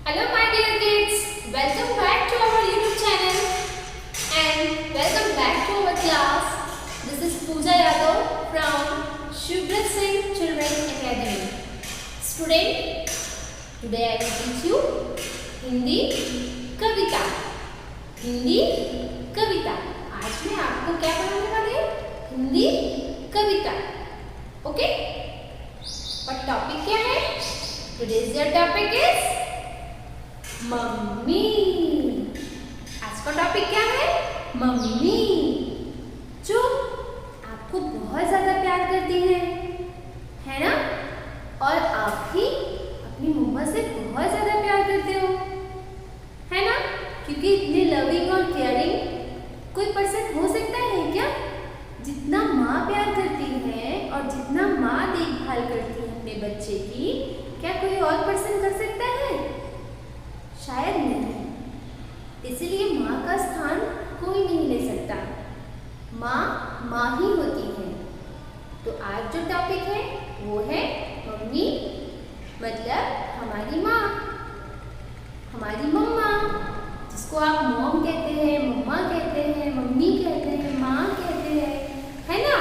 Hello my dear kids, welcome back to our YouTube channel and welcome back to our class. This is Pooja Yadav from Shubhrat Singh Children Academy. Student, today I will teach you Hindi कविता. हिंदी कविता. आज मैं आपको क्या पढ़ाने वाली हूँ? हिंदी कविता. Okay? और topic क्या है? Today's your topic is mummy. आज का टॉपिक क्या है? मम्मी, जो आपको बहुत ज्यादा प्यार करती है ना? और आप भी अपनी मम्मा से बहुत ज्यादा प्यार करते हो, है ना? क्योंकि इतने लविंग और केयरिंग कोई पर्सन हो सकता है क्या? जितना माँ प्यार करती है और जितना माँ देखभाल करती है अपने बच्चे की, क्या कोई और पर्सन कर सकता है? शायद नहीं. इसीलिए माँ का स्थान कोई नहीं ले सकता. माँ माँ ही होती है. तो आज जो टॉपिक है वो है मम्मी, मतलब हमारी माँ, हमारी मम्मा, जिसको आप मॉम कहते हैं, मम्मा कहते हैं, मम्मी कहते हैं, माँ कहते हैं, है ना?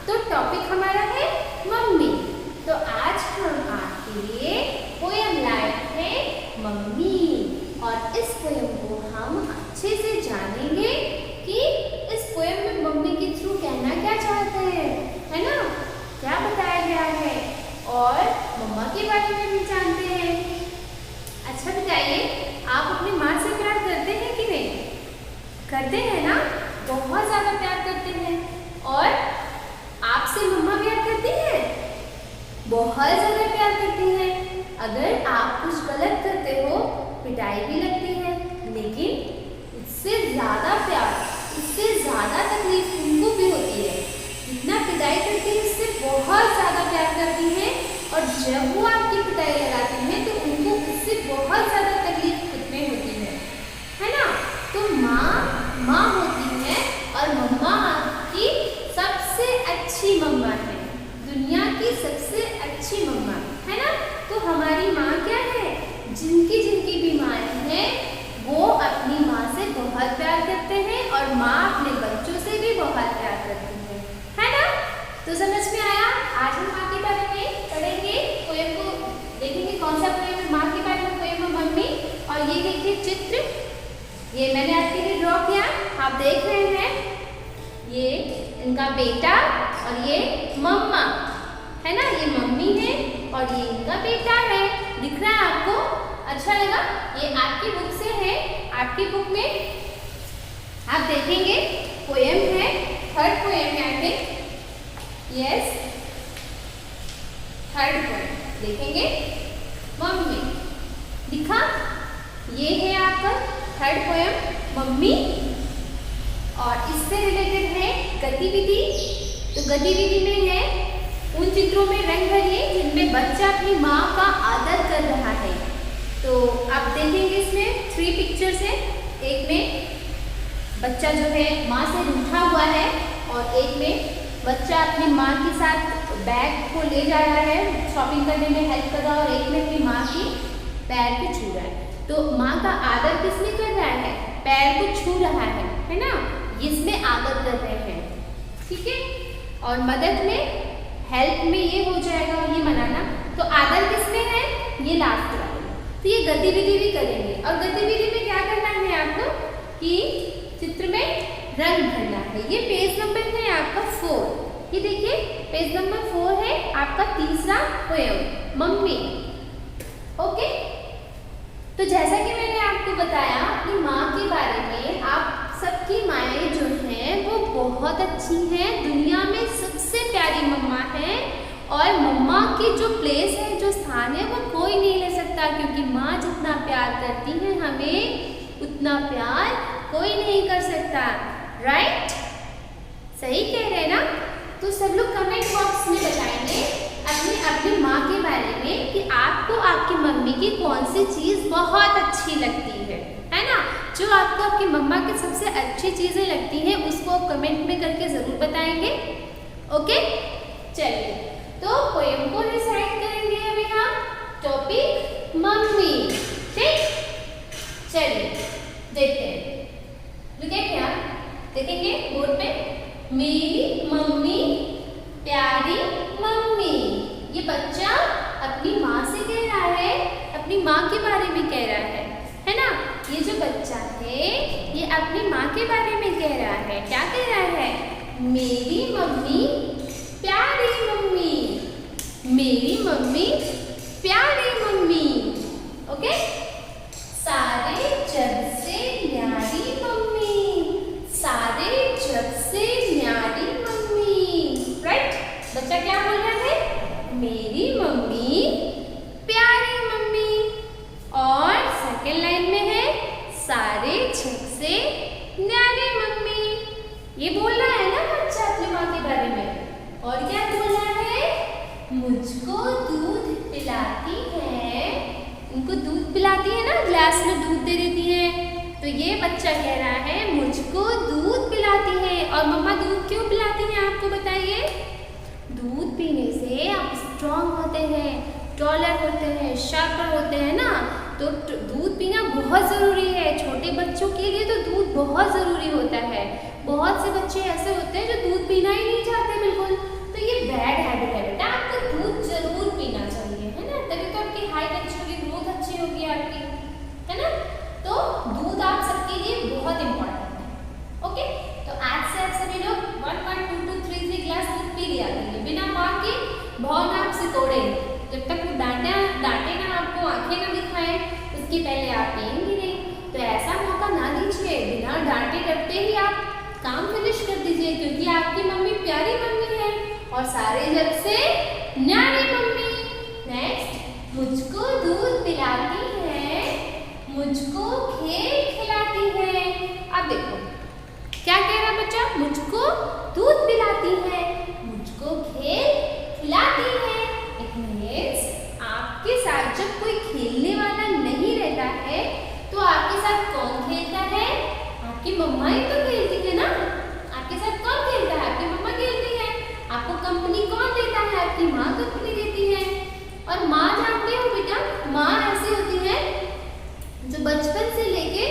तो टॉपिक हमारा है मम्मी. तो आज हम आपके लिए पोयम लाए हैं मम्मी, और इस पोयम को हम अच्छे से जानेंगे कि इस पोयम में मम्मी के थ्रू कहना क्या चाहते हैं, है ना? क्या बताया गया है, और मम्मा के बारे में भी जानते हैं. अच्छा बताइए, आप अपनी माँ से प्यार करते हैं कि नहीं? करते हैं ना? बहुत ज़्यादा प्यार करते हैं. और आपसे मम्मा प्यार करती है? बहुत ज़्यादा प्यार करती हैं. अगर आप कुछ गलत करते हो, पिटाई भी लगती है, लेकिन उससे ज़्यादा प्यार, उससे ज़्यादा तकलीफ उनको भी होती है. जितना पिटाई करती है उससे बहुत ज़्यादा प्यार करती हैं, और जब वो आपकी पिटाई लगाती हैं तो उनको उससे बहुत ज़्यादा तकलीफ खुद में होती है ना? तो माँ माँ होती है, और मम्मा आपकी सबसे अच्छी मम्मा है, दुनिया की सबसे अच्छी मम्मा, है ना? तो हमारी माँ क्या है? जिनकी बीमारी है वो अपनी माँ से बहुत प्यार करते हैं, और माँ अपने बच्चों से भी बहुत प्यार करती है ना? तो समझ में आया? आज हम माँ के बारे में पढ़ेंगे, पोयम को देखेंगे. कौन सा पोयम है? माँ के बारे में पोयम है मम्मी. और ये देखिए चित्र, ये मैंने आपके लिए ड्रॉ किया, आप देख रहे हैं. ये इनका बेटा और ये मम्मा, है ना? ये मम्मी है और ये इनका बेटा है. दिख रहा है आपको? अच्छा लगा? ये आपकी बुक से है. आपकी बुक में आप देखेंगे पोयम है, थर्ड पोयम है, I think. Yes, third poem देखेंगे. मम्मी दिखा? ये है आपका थर्ड पोयम मम्मी, और इससे रिलेटेड है गतिविधि. तो गतिविधि में है उन चित्रों में रंग भरिए जिनमें बच्चा अपनी माँ का आदर कर रहा है. तो आप देखेंगे इसमें 3 पिक्चर्स है. एक में बच्चा जो है माँ से रूठा हुआ है, और एक में बच्चा अपनी माँ के साथ बैग को ले जा रहा है, शॉपिंग करने में हेल्प कर रहा है, और एक में अपनी माँ की पैर को छू रहा है. तो माँ का आदर किसने कर रहा है? पैर को छू रहा है ना? इसमें आदर कर रहे हैं, ठीक है? और मदद में, हेल्प में ये हो जाएगा, ये मनाना. तो आदर किसमें है? ये लास्ट वाले. तो ये गतिविधि भी करेंगे, और गतिविधि में क्या करना है आपको कि चित्र में रंग भरना है. ये पेज नंबर है आपका 4. ये देखिए पेज नंबर 4 है आपका तीसरा पोयम मम्मी. ओके? तो जैसा कि मैंने आपको बताया अपनी माँ के बारे में, आप सबकी माएँ जो हैं वो बहुत अच्छी हैं, दुनिया में सबसे प्यारी मम्मा है, और मम्मा की जो प्लेस है, जो स्थान है, वो कोई नहीं ले सकता. क्योंकि माँ जितना प्यार करती है हमें, उतना प्यार कोई नहीं कर सकता. राइट? सही कह रहे हैं ना? तो सब लोग कमेंट बॉक्स में बताएंगे अपनी माँ के बारे में कि आपको आपकी मम्मी की कौन सी चीज़ बहुत अच्छी लगती है ना? जो आपको आपकी मम्मा की सबसे अच्छी चीज़ें लगती हैं उसको कमेंट में करके ज़रूर बताएंगे. ओके? चलिए, तो पोयम को रिसाइट करेंगे अभी हम. Topic mummy. ठीक? चलिए देखते हैं। लुक एट हियर, देखेंगे बोर्ड पे, मेरी मम्मी, प्यारी मम्मी। ये बच्चा अपनी माँ से कह रहा है, अपनी माँ के बारे में कह रहा है ना। ये जो बच्चा है ये अपनी माँ के बारे में कह रहा है। क्या कह रहा है? मेरी मम्मी, प्यारी मम्मी, मेरी मम्मी, प्यारी मम्मी। ओके, सारे जग से न्यारी मम्मी, सारे जग से न्यारी मम्मी। राइट, बच्चा क्या बोल रहा है? मेरी मम्मी, प्यारी मम्मी। और सेकेंड लाइन में है सारे जग से न्यारी मम्मी। ये बोल रहा है ना बच्चा अपनी माँ के बारे में। और क्या बोल रहा है? मुझको दूध पिलाती है, उनको दूध पिलाती है ना, ग्लास में दूध दे देती है। तो ये बच्चा कह रहा है मुझको दूध पिलाती है। और मम्मा दूध क्यों पिलाती हैं आपको बताइए? दूध पीने से आप स्ट्रॉन्ग होते हैं, टॉलर होते हैं, शार्पर होते हैं ना। तो दूध पीना बहुत ज़रूरी है। छोटे बच्चों के लिए तो दूध बहुत ज़रूरी होता है। बहुत से बच्चे ऐसे होते हैं जो दूध पीना ही नहीं चाहते बिल्कुल। तो ये बैड हैबिट है बेटा, आपको दूध जरूर पीना चाहिए, है ना। तभी तो आपकी हाइट अच्छी होगी, ग्रोथ अच्छी होगी आपकी, है ना। तो दूध आप सबके लिए बहुत इम्पोर्टेंट है। ओके, तो आज से आप सभी लोग 1, 1, 2, 2, 3 3 गिलास दूध पी लिया करिए, बिना माँ के बहुत आप से तोड़े। जब तक वो डांटे ना, आपको आंखें ना दिखाएं, उसके पहले आप पिएंगे नहीं। तो ऐसा मौका ना दीजिए, बिना डांटे डरते ही आप काम फिनिश कर दीजिए, क्योंकि आपकी मम्मी प्यारी मम्मी है और सारे जग से न्यारी मम्मी। नेक्स्ट, मुझको दूध पिलाती है, मुझको खेल खिलाती है। अब देखो क्या कह रहा बच्चा? मुझको दूध पिलाती है, मुझको खेल खिलाती है। इट मीन्स आपके साथ जब कोई खेलने वाला नहीं रहता है तो आपके साथ कौन खेलता है? आपकी मम्मा ही तो खेलती है ना। आपके साथ कौन खेलता है? आपकी मम्मा खेलती है। आपको कंपनी कौन देता है? आपकी माँ कंपनी देती है। और माँ जानते हो बेटा, माँ ऐसी होती है जो बचपन से लेके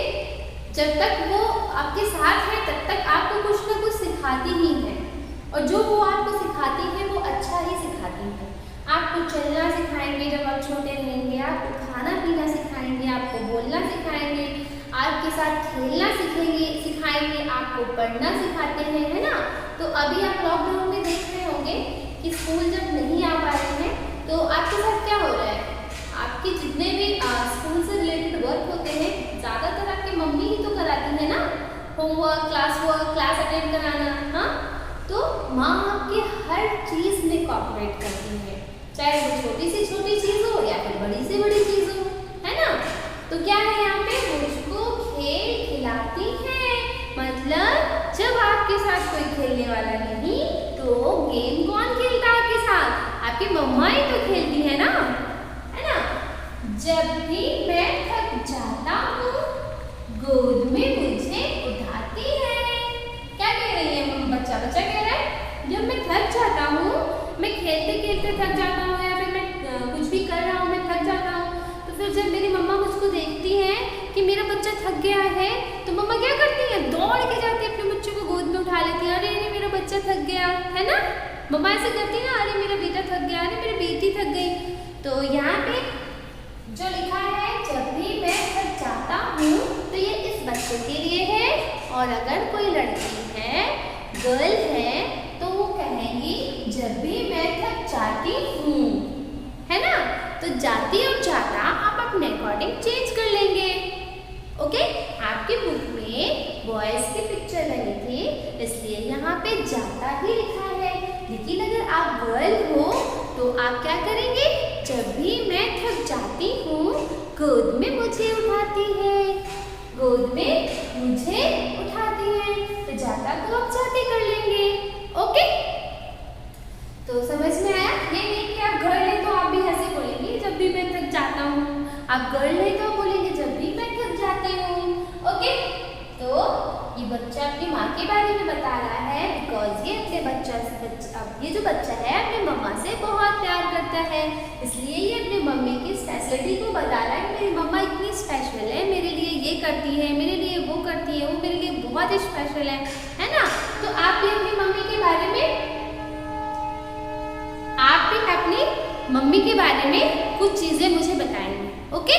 जब तक वो आपके साथ है तब तक आपको कुछ ना कुछ सिखाती ही है। और जो वो आपको सिखाती है वो अच्छा ही सिखाती है। आपको चलना सिखाएंगे जब आप छोटे रहेंगे, आपको खाना पीना सिखाएंगे, आपको बोलना सिखाएंगे, आपके साथ खेलना सिखाएंगे, आपको पढ़ना सिखाते हैं, है ना। तो अभी आप लॉकडाउन में देख रहे होंगे कि स्कूल जब नहीं आ पा रहे हैं तो आपके साथ क्या हो रहा है? आपके जितने भी स्कूल से रिलेटेड वर्क होते हैं ज़्यादातर आपकी मम्मी ही तो कराती है ना। होमवर्क, क्लास अटेंड कराना। हाँ, तो माँ आपकी हर चीज़ में कोऑपरेट करती है, चाहे वो छोटी से छोटी चीज़ हो या फिर बड़ी से बड़ी चीज़ हो, है ना। तो क्या है यहाँ पे? मुझको खेल खिलाती है। मतलब जब आपके साथ कोई खेलने वाला नहीं तो गेम कौन खेलता है आपके साथ? आपकी मम्मा ही तो खेलती है ना, है ना। जब भी मैं थक जाता हूँ गोद में मुझे उठाती है। क्या कह रही है बच्चा कह रहा है जब मैं थक जाता हूँ, मैं खेलते खेलते थक जाता हूँ या फिर मैं कुछ भी कर रहा हूँ, मैं थक जाता हूँ, तो फिर जब मेरी मम्मा मुझको देखती है कि मेरा बच्चा थक गया है तो मम्मा क्या करती है? दौड़ के जाती है अपने बच्चे को गोद में उठा लेती है। अरे मेरा बच्चा थक गया है ना, मम्मा ऐसे करती है ना, अरे मेरा बेटा थक गया, अरे मेरी बेटी थक गई। तो यहाँ पे जो लिखा है जब भी मैं थक जाता हूँ, तो ये इस बच्चे के लिए है। और अगर कोई लड़की है, गर्ल है, तो वो कहेंगी जब भी मैं थक जाती हूँ, है ना। तो जाती और जाता आप अपने अकॉर्डिंग चेंज कर लेंगे। ओके, आपके बुक में बॉयज की पिक्चर लगी थी इसलिए यहाँ पे जाता ही लिखा है। लेकिन अगर आप गर्ल हो तो आप क्या करेंगे? जब भी मैं थक जाती हूँ गोद में मुझे उठाती है, गोद में मुझे उठाती है। तो जाता को आप जाते कर लेंगे। ओके, तो समझ में आया? ये नहीं कि आप गर्ल है तो आप भी ऐसे बोलेंगे जब भी मैं थक जाता हूँ, आप गर्ल है तो बोलेंगे जब भी मैं थक जाती हूँ। ओके, तो ये बच्चा अपनी माँ के बारे में बता रहा है बिकॉज ये अपने ये जो बच्चा है अपने मम्मा से बहुत प्यार करता है, इसलिए ये अपनी मम्मी की स्पेशलिटी को बता रहा है कि मेरी मम्मा इतनी स्पेशल है, मेरे लिए ये करती है, मेरे लिए वो करती है, वो मेरे लिए बहुत स्पेशल है ना। तो आप भी अपनी मम्मी के बारे में कुछ चीजें मुझे बताएंगे, ओके?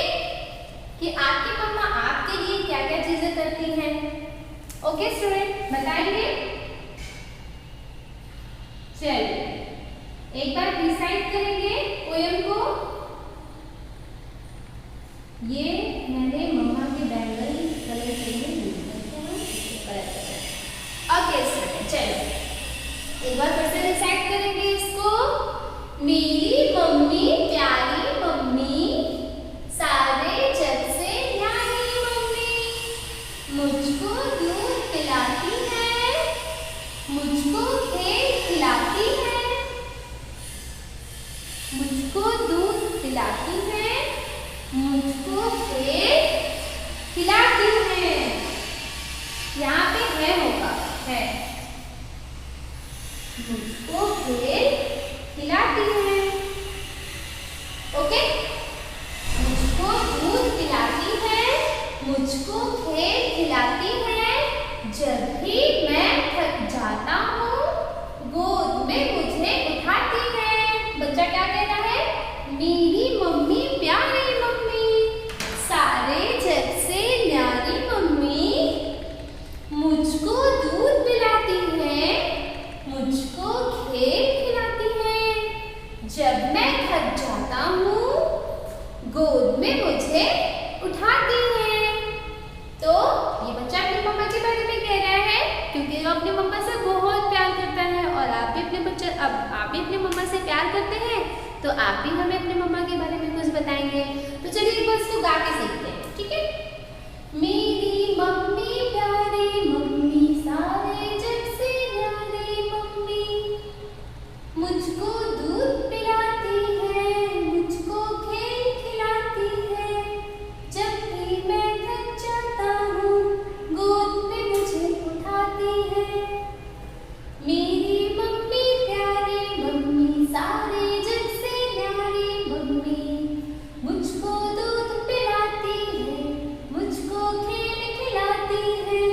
कि आपकी मम्मा आपके लिए क्या क्या चीजें करती हैं। ओके स्टूडेंट, बताएंगे? चलिए एक बार रिसाइट करेंगे पोयम को। ये मैंने मम्मा के बैंगल कलर के लिए ओके स्टूडेंट, चलो एक बार फिर से रिसाइट करेंगे इसको। मेरी मम्मी प्यारी मम्मी, सारे जग से न्यारी मम्मी, मुझको दूध पिलाती है, मुझको खेल खिलाती है, मुझको दूध पिलाती है, मुझको खेल खिलाती है। यहाँ पे है होगा, है, मुझको खेल खिलाती है। ओके, मुझको दूध पिलाती है, मुझको खेल खिलाती है, जब भी मैं थक जाता हूँ गोद में मुझे उठाती है। बच्चा क्या कह रहा है? मेरी मम्मी प्यारी मम्मी, सारे जग से न्यारी मम्मी, मुझको दूध पिलाती है, मुझको खेल खिलाती है, जब मैं थक जाता हूँ गोद में मुझे उठाती है। तो ये बच्चा अपनी मम्मा के बारे में कह रहा है क्योंकि वो अपनी मम्मा से बहुत प्यार करता है। और आप भी अपने मम्मा से प्यार करते हैं तो आप भी हमें अपने मम्मा के बारे में कुछ बताएंगे। तो चलिए एक बार इसको गा के सीखते हैं, ठीक है? मेरी मम्मी प्यारी मम्मी, सारे जग से न्यारी मम्मी, मुझको दूध पिलाती है, मुझको खेल खिलाती है, जब भी मैं थक जाता हूँ गोद में मुझे उठाती है। मेरी मम्मी प्यारी मम्मी, सारे जग से न्यारी मम्मी, मुझको दूध पिलाती है, मुझको खेल खिलाती है,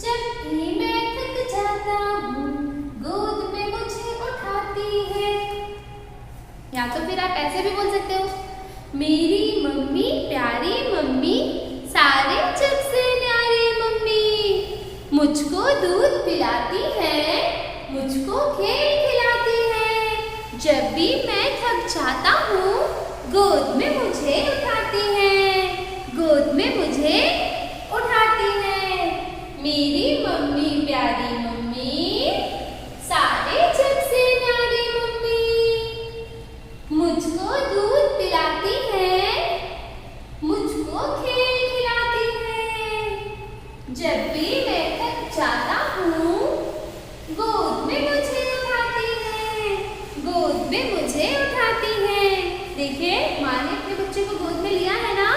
जब भी मैं थक जाता हूँ गोद में मुझे उठाती है। या तो फिर आप ऐसे भी बोल सकते हो, मेरी मम्मी प्यारी मम्मी, सारे जग से न्यारी मम्मी, मुझको दूध पिलाती है, मुझको खेल खिलाती है, जब भी मैं थक जाता हूँ गोद में मुझे उठाती है, गोद में मुझे उठाती है। मेरी मम्मी प्यारी मम्मी, सारे जग से न्यारी मम्मी, मुझको दूध पिलाती है, मुझको खेल खिलाती है, जब भी मैं थक जाता हूँ गोद में मुझे उठाती है, गोद में मुझे उठाती है। देखिए माँ ने अपने बच्चे को गोद में लिया है ना,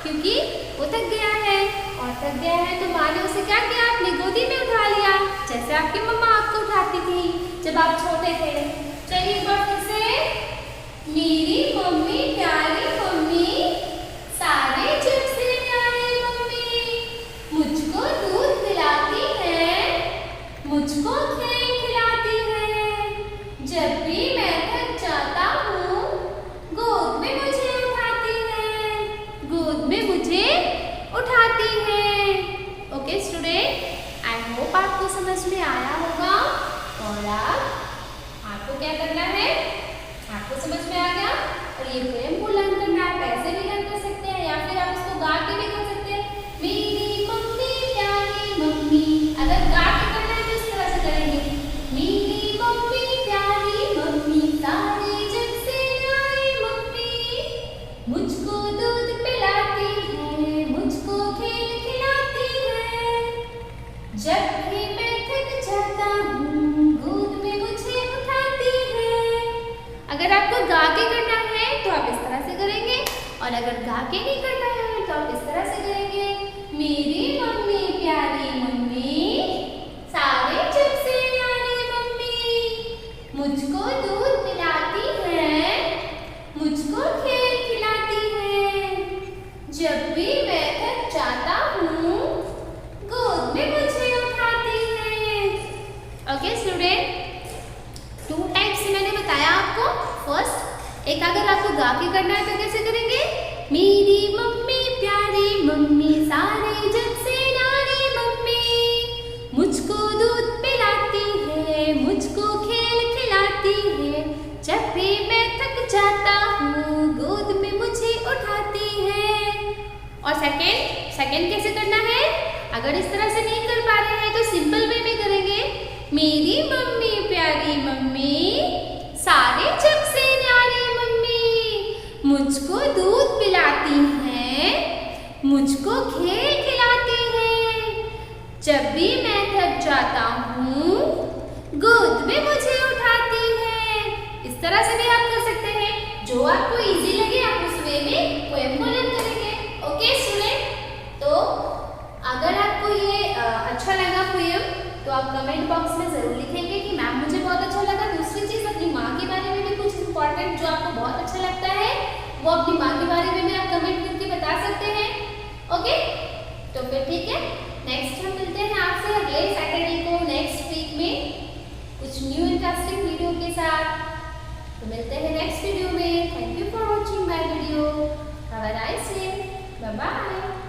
क्योंकि वो थक गया है, और थक गया है तो माँ ने उसे क्या किया? अपनी गोदी में उठा लिया, जैसे आपकी मम्मा आपको उठाती थी जब आप छोटे थे। चलिए एक बार फिर से, मेरी मम्मी प्यारी मम्मी, सारे जग से न्यारी मम्मी, मुझको दूध पिलाती है, मुझको खेल खिलाती है, जब भी मैं थक जाता हूँ गोद में मुझे उठाती है, गोद में मुझे उठाती है। ओके स्टूडेंट, आई होप आपको समझ में आया होगा। और आपको क्या करना है? आपको समझ में आ गया? और ये पोएम को लर्न करना आप ऐसे भी लर्न कर सकते हैं या फिर आप इसको गा के भी कर सकते हैं। मेरी मम्मी प्यारी मम्मी, अगर गा के करना है तो इस तरह से करेंगे, मेरी मम्मी प्यारी मम्मी, सारे जग से न्यारी मम्मी, मुझको दूध पिलाती है, मुझको खेल खिलाती है, जब भी मैं थक जाता हूँ गोद में मुझे उठाती है। अगर आपको गा के करना है तो आप इस तरह से करेंगे, और अगर गा के नहीं करना है तो आप इस तरह से करेंगे, मेरी मम्मी प्यारी मम्मी, सारे जग से न्यारी मम्मी, मुझको दूध पिलाती है, मुझको खेल खिलाती है, जब भी मैं थक जाती गा के करना है तो कैसे करेंगे? मेरी मम्मी प्यारी मम्मी सारे जग से न्यारी मम्मी, मुझको दूध पिलाती है, मुझको खेल खिलाती है, जब भी मैं थक जाता हूँ गोद में मुझे उठाती है। और सेकंड कैसे करना है? अगर इस तरह से नहीं कर पा रहे हैं तो सिंपल वे में करेंगे। मेरी मम्मी प्यारी मम्मी सारे जग से न्यारी मम्मी, मुझको दूध पिलाती है, मुझको खेल खिलाती है, जब भी मैं थक जाता हूँ गोद में मुझे उठाती है। इस तरह से भी आप कर सकते हैं। जो आपको इजी लगे आप उस वे में पोएम को लर्न करेंगे। ओके स्टूडेंट, तो अगर आपको ये अच्छा लगा पोएम तो आप कमेंट बॉक्स में जरूर लिखेंगे कि मैम मुझे बहुत अच्छा लगा। दूसरी चीज, अपनी माँ के बारे में भी कुछ इंपॉर्टेंट जो आपको बहुत अच्छा लगता है वो अपनी माँ के बारे में भी आप कमेंट करके बता सकते हैं। ओके, तो फिर ठीक है, नेक्स्ट हम मिलते हैं आपसे अगले सैटरडे को नेक्स्ट वीक में कुछ न्यू इंटरेस्टिंग वीडियो के साथ। तो मिलते हैं नेक्स्ट वीडियो में। Thank you for watching my video. Have a nice day. Bye bye.